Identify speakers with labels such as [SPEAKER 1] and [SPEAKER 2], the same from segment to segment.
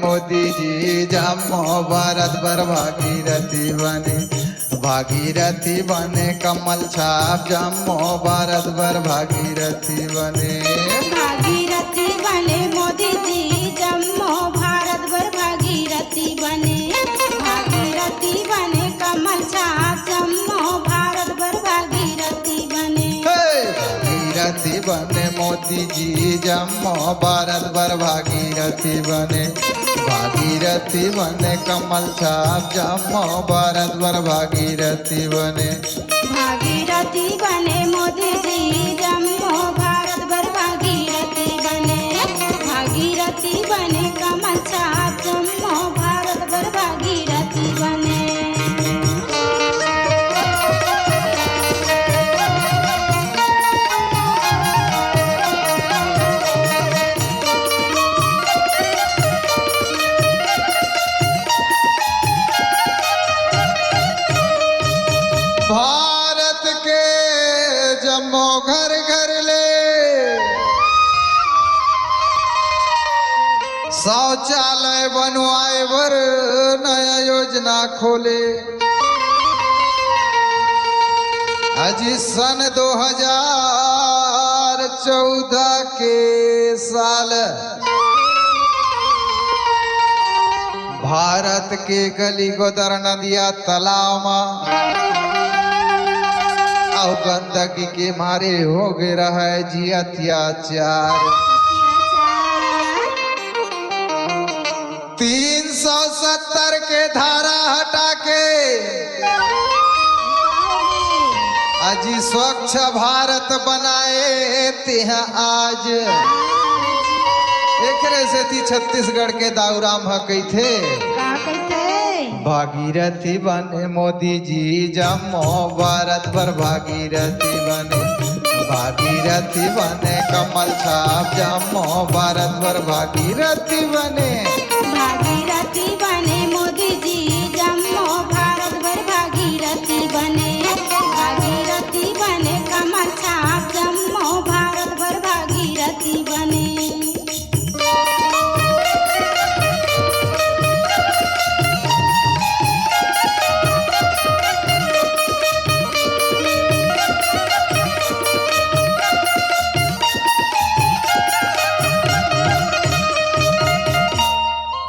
[SPEAKER 1] मोदी जी जम्मो भारत भर भागीरथी बने। भागीरथी बने कमल छाप जम्मो भारत भर भागीरथी बने।
[SPEAKER 2] भागीरथी बने मोदी जी जम्मो भारत भर भागीरथी बने। भागीरथी बने कमल छाप जम्मो भारत भर भागीरथी बने।
[SPEAKER 1] भागीरथी बने मोदी जी जम्मो भारत भर भागीरथी बने। भागीरथी बने कमल छाप जम्मो भारत भर भागीरथी बने।
[SPEAKER 2] भागीरथी बने मोदी जी जम्मो भारत भर भागीरथी बने। भागीरथी बने कमल छाप जम्मो भारत भर भागीरथी बने।
[SPEAKER 1] भारत के जम्मो घर घर ले शौचालय बनवाए बर नया योजना खोले। अजी सन 2014 के साल भारत के गली गोदर नदिया तालाब में और गंदगी के मारे हो गए रहा है जी अत्याचार। 370 के धारा हटा के अजी स्वच्छ भारत बनाए ते हैं आज। एकरे से थी छत्तीसगढ़ के दाऊराम कही थे भागीरथी बने मोदी जी जम्मो भारत भर भागीरथी बने। भागीरथी बने कमल छाप जम्मो भारत भर भागीरथी बने।
[SPEAKER 2] भागीरथी बने मोदी जी जम्मो भारत भर भागीरथी बने। भागीरथी बने कमल छाप जम्मो भारत भर भागीरथी बने।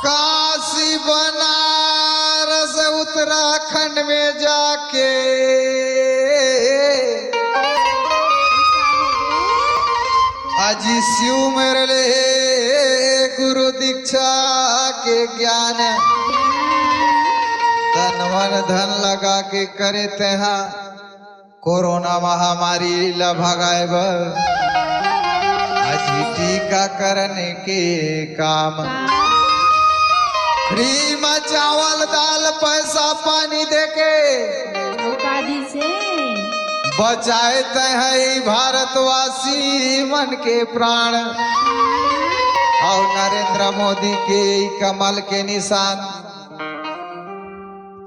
[SPEAKER 1] काशी बनारस उत्तराखंड में जाके अजी शिव मेरे ले गुरु दीक्षा के ज्ञान। तन मन धन लगा के करे तेहा कोरोना महामारी ला भगाए बर अजी टीकाकरण के काम। फ्री में चावल दाल पैसा पानी देके
[SPEAKER 2] से
[SPEAKER 1] बचाए है भारतवासी मन के प्राण। और नरेंद्र मोदी के कमल के निशान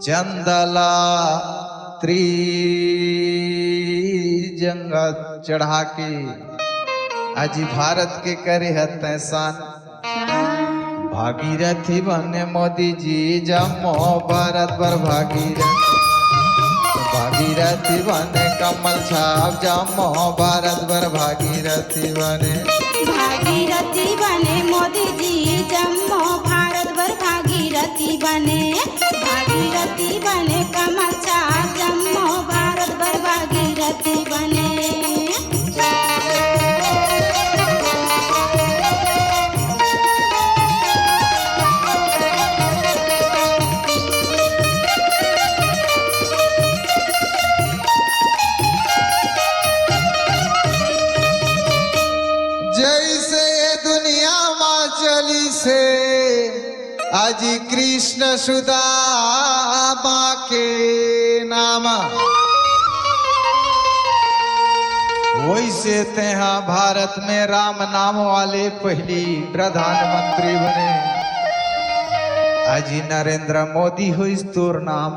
[SPEAKER 1] चंदला त्रिजंगा चढ़ा के आज भारत के करे है तहसान। भागीरथी बने मोदी जी जम्मो भारत भर भागीरथी। भागीरथी बने कमल छाप जम्मो भारत भर भागीरथी बने।
[SPEAKER 2] भागीरथी बने मोदी जी जम्मो भारत भर भागीरथी बने। भागीरथी बने कमल छाप जम्मो भारत भर भागीरथी बने।
[SPEAKER 1] अजी कृष्ण सुदामा के नाम वैसे तेहा भारत में राम नाम वाले पहली प्रधानमंत्री बने। अजी नरेंद्र मोदी हो तोर नाम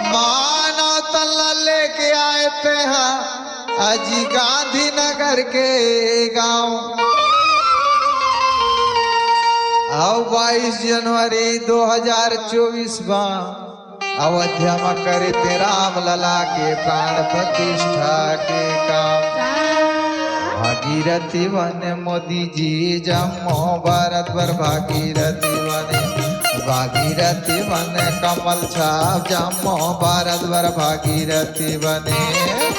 [SPEAKER 1] मानो तल्ला लेके आए तेहा अजी गांधीनगर के गांव। आओ 22 जनवरी 2024 बा अयोध्या में करे ते राम लला के प्राण प्रतिष्ठा के काम। भागीरथी बने मोदी जी जम्मो भारत भर भागीरथी बने। भागीरथी बने कमल छाप जम्मो भारत भर भागीरथी बने।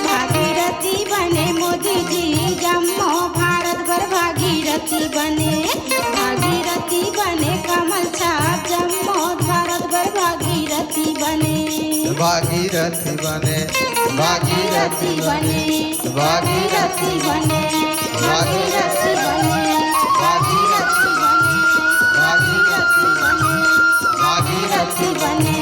[SPEAKER 2] भागीरथी बने मोदी जी जम्मो भारत भर भागीरथी बने। भागीरथी बने कमल छाप जम्मो भारत भर भागीरथी बने।
[SPEAKER 1] भागीरथी बने भागीरथी बने भागीरथी बने भागीरथी बने भागीरथी बने भागीरथी बने भागीरथी बने।